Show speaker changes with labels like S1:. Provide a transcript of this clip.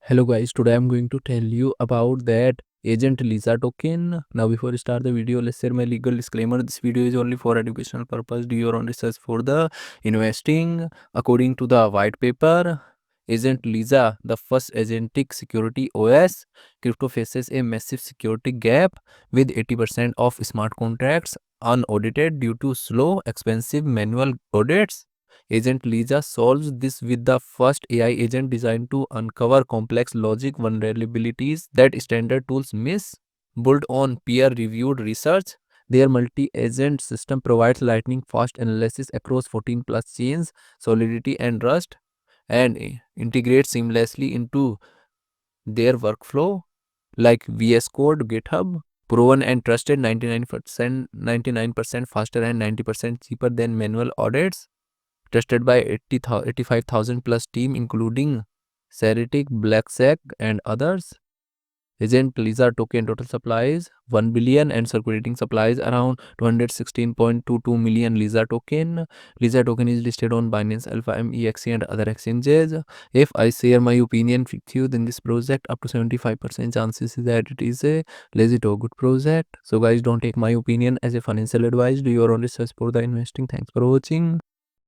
S1: Hello guys, today I'm going to tell you about that agent Lisa token. Now before we start the video, let's share my legal disclaimer. This video is only for educational purpose. Do your own research for the investing. According to the white paper, Agent Lisa, the first agentic security OS, crypto faces a massive security gap with 80% of smart contracts unaudited due to slow, expensive manual audits. Agent Lisa solves this with the first AI agent designed to uncover complex logic vulnerabilities that standard tools miss. Built on peer-reviewed research, their multi-agent system provides lightning-fast analysis across 14 plus chains, Solidity and Rust, and integrates seamlessly into their workflow like VS Code, GitHub. Proven and trusted, 99% faster and 90% cheaper than manual audits. Trusted by 85,000 plus team including Ceritic, Blacksack and others. Agent Lisa token total supplies 1 billion and circulating supplies around 216.22 million Lisa token. Lisa token is listed on Binance Alpha, MEXC and other exchanges. If I share my opinion with you, then this project up to 75% chances is that it is a legit or good project. So guys, don't take my opinion as a financial advice. Do your own research for the investing. Thanks for watching.